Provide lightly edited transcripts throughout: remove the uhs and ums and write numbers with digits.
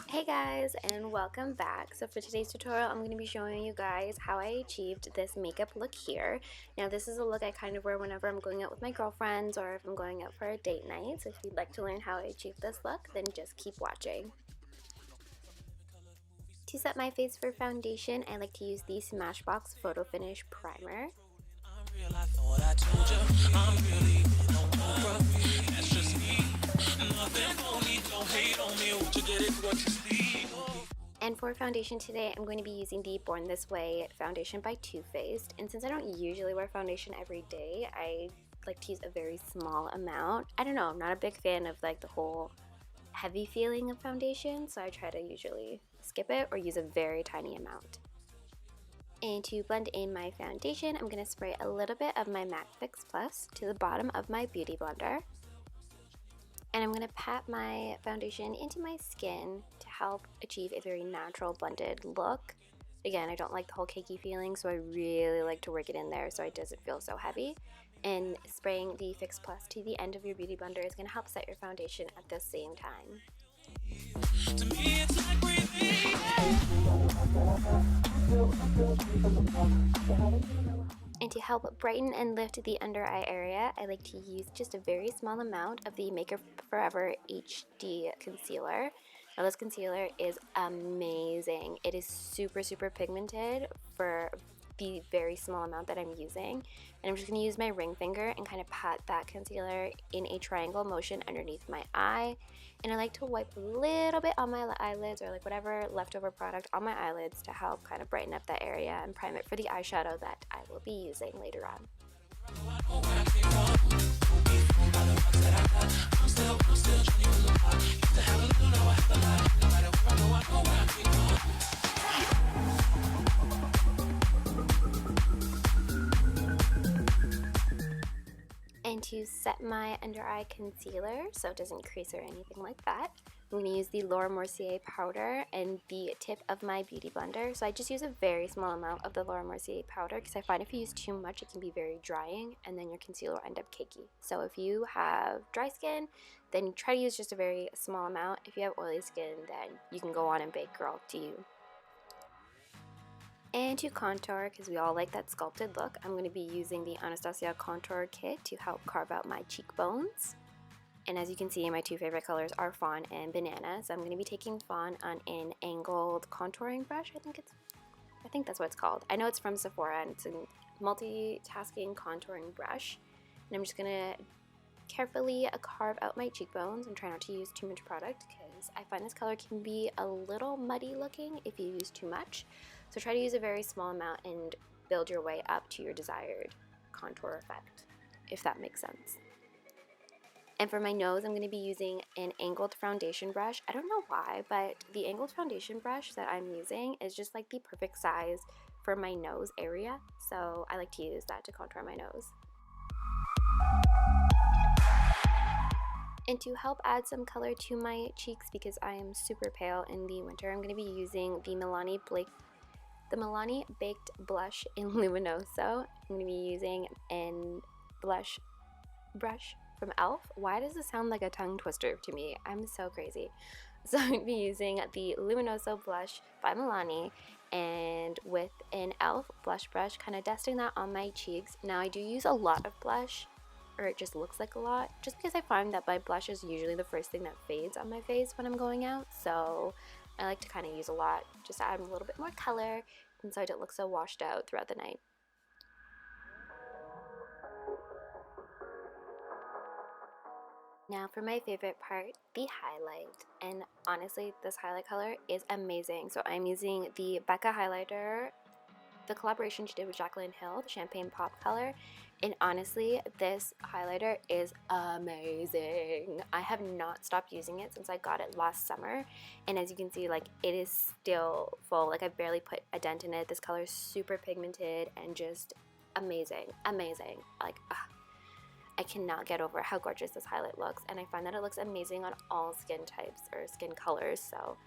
Hey guys, and welcome back. So for today's tutorial, I'm going to be showing you guys how I achieved this makeup look here. Now this is a look I kind of wear whenever I'm going out with my girlfriends or if I'm going out for a date night. So if you'd like to learn how I achieved this look, then just keep watching. To set my face for foundation, I like to use the Smashbox Photo Finish Primer. And for foundation today, I'm going to be using the Born This Way foundation by Too Faced. And since I don't usually wear foundation every day, I like to use a very small amount. I don't know, I'm not a big fan of like the whole heavy feeling of foundation, so I try to usually skip it or use a very tiny amount. And to blend in my foundation, I'm going to spray a little bit of my MAC Fix Plus to the bottom of my beauty blender. And I'm going to pat my foundation into my skin to help achieve a very natural blended look. Again, I don't like the whole cakey feeling, so I really like to work it in there so it doesn't feel so heavy. And spraying the Fix Plus to the end of your beauty blender is going to help set your foundation at the same time. To me, it's like breathing. And to help brighten and lift the under eye area, I like to use just a very small amount of the Makeup Forever HD concealer. Now this concealer is amazing. It is super pigmented for the very small amount that I'm using. And I'm just going to use my ring finger and kind of pat that concealer in a triangle motion underneath my eye. And I like to wipe a little bit on my eyelids or like whatever leftover product on my eyelids to help kind of brighten up that area and prime it for the eyeshadow that I will be using later on. And to set my under eye concealer so it doesn't crease or anything like that, I'm going to use the Mercier powder and the tip of my beauty blender. So I just use a very small amount of the Mercier powder because I find if you use too much it can be very drying and then your concealer will end up cakey. So if you have dry skin, then try to use just a very small amount. If you have oily skin, then you can go on and bake, girl, to you. And to contour, because we all like that sculpted look, I'm going to be using the Anastasia contour kit to help carve out my cheekbones. And as you can see, my two favorite colors are fawn and banana, so I'm going to be taking fawn on an angled contouring brush. I think that's what it's called. I know it's from Sephora and it's a multitasking contouring brush. And I'm just going to carefully carve out my cheekbones and try not to use too much product because I find this color can be a little muddy looking if you use too much. So try to use a very small amount and build your way up to your desired contour effect, if that makes sense. And for my nose, I'm going to be using an angled foundation brush. I don't know why, but the angled foundation brush that I'm using is just like the perfect size for my nose area. So I like to use that to contour my nose. And to help add some color to my cheeks because I am super pale in the winter, I'm going to be using the Milani Baked Blush in Luminoso. I'm going to be using a blush brush from e.l.f. Why does this sound like a tongue twister to me? I'm so crazy. So I'm going to be using the Luminoso blush by Milani and with an e.l.f. blush brush, kind of dusting that on my cheeks. Now I do use a lot of blush, or it just looks like a lot, just because I find that my blush is usually the first thing that fades on my face when I'm going out. So I like to kind of use a lot just to add a little bit more color and so I don't look so washed out throughout the night. Now for my favorite part, the highlight. And honestly, this highlight color is amazing. So I'm using the Becca highlighter, the collaboration she did with Jaclyn Hill, the Champagne Pop color. And honestly, this highlighter is amazing. I have not stopped using it since I got it last summer. And as you can see, like, it is still full. Like, I barely put a dent in it. This color is super pigmented and just amazing. Amazing. Like, I cannot get over how gorgeous this highlight looks. And I find that it looks amazing on all skin types or skin colors. So,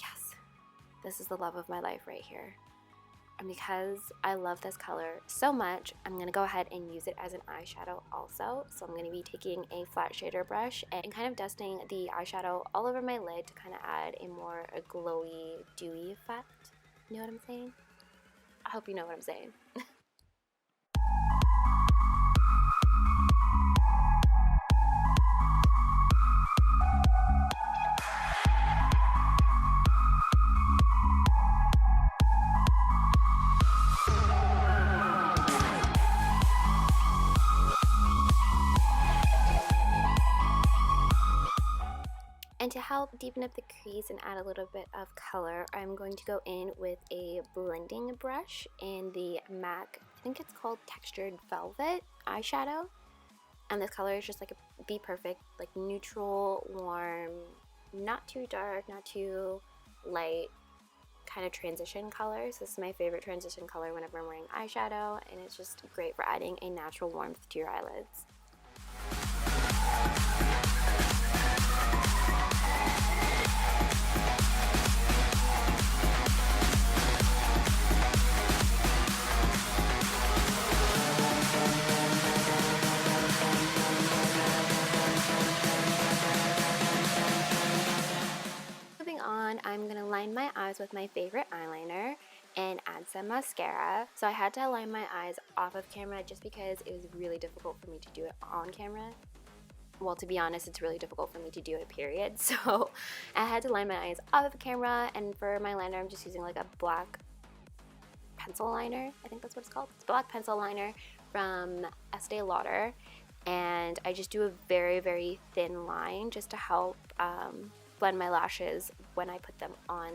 yes, this is the love of my life right here. and because I love this color so much, I'm going to go ahead and use it as an eyeshadow also. So I'm going to be taking a flat shader brush and kind of dusting the eyeshadow all over my lid to kind of add a glowy, dewy effect. You know what I'm saying? I hope you know what I'm saying. And to help deepen up the crease and add a little bit of color, I'm going to go in with a blending brush in the MAC, I think it's called Textured Velvet eyeshadow. And this color is just like a Be Perfect, like neutral, warm, not too dark, not too light, kind of transition color. So this is my favorite transition color whenever I'm wearing eyeshadow, and it's just great for adding a natural warmth to your eyelids. I'm going to line my eyes with my favorite eyeliner and add some mascara. So I had to line my eyes off of camera just because it was really difficult for me to do it on camera. Well, to be honest, it's really difficult for me to do it, period. So I had to line my eyes off of camera, and for my liner, I'm just using like a black pencil liner. I think that's what it's called. It's a black pencil liner from Estee Lauder, and I just do a very, very thin line just to help blend my lashes when I put them on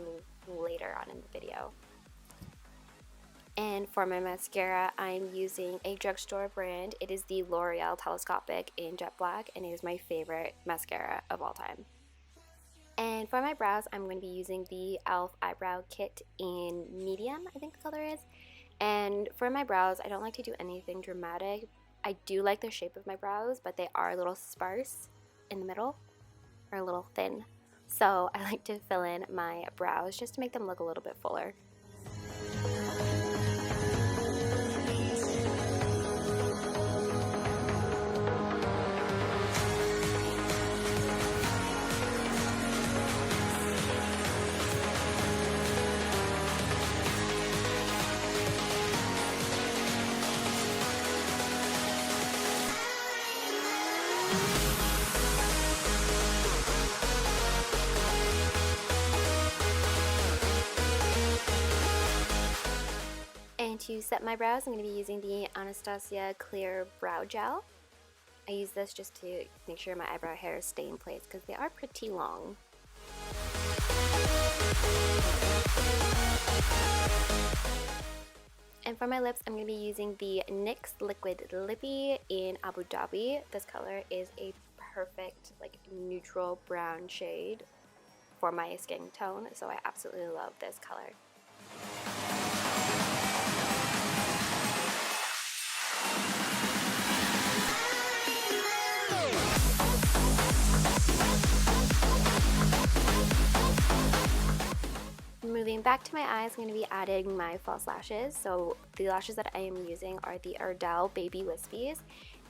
later on in the video. And for my mascara, I'm using a drugstore brand. It is the Loreal Telescopic in Jet Black, and it is my favorite mascara of all time. And for my brows, I'm going to be using the e.l.f. Eyebrow Kit in medium, I think the color is. And for my brows, I don't like to do anything dramatic. I do like the shape of my brows, but they are a little sparse in the middle, or a little thin. So I like to fill in my brows just to make them look a little bit fuller. To set my brows, I'm going to be using the Anastasia Clear Brow Gel. I use this just to make sure my eyebrow hairs stay in place because they are pretty long. And for my lips, I'm going to be using the NYX Liquid Lippy in Abu Dhabi. This color is a perfect, like, neutral brown shade for my skin tone, so I absolutely love this color. Moving back to my eyes, I'm going to be adding my false lashes. So the lashes that I am using are the Ardell Baby Wispies,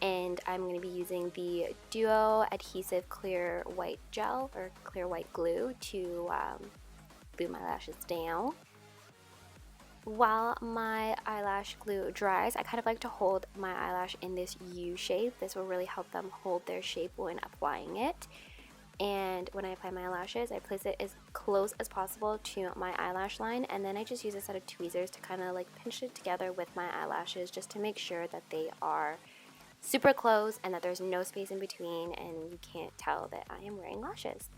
and I'm going to be using the Duo Adhesive Clear White Gel, or Clear White Glue, to glue my lashes down. While my eyelash glue dries, I kind of like to hold my eyelash in this U shape. This will really help them hold their shape when applying it. And when I apply my lashes, I place it as close as possible to my eyelash line, and then I just use a set of tweezers to kind of like pinch it together with my eyelashes just to make sure that they are super close and that there's no space in between and you can't tell that I am wearing lashes.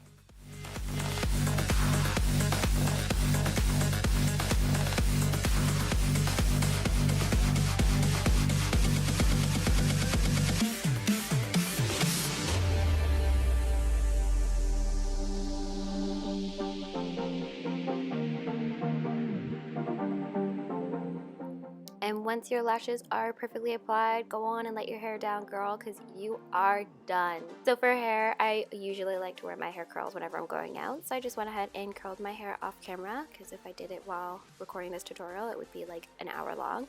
once your lashes are perfectly applied, go on and let your hair down, girl, because you are done. So for hair, I usually like to wear my hair curls whenever I'm going out, so I just went ahead and curled my hair off camera, because if I did it while recording this tutorial, it would be like an hour long.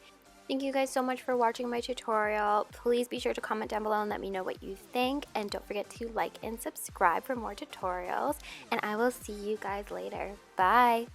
Thank you guys so much for watching my tutorial. Please be sure to comment down below and let me know what you think, and don't forget to like and subscribe for more tutorials, and I will see you guys later. Bye!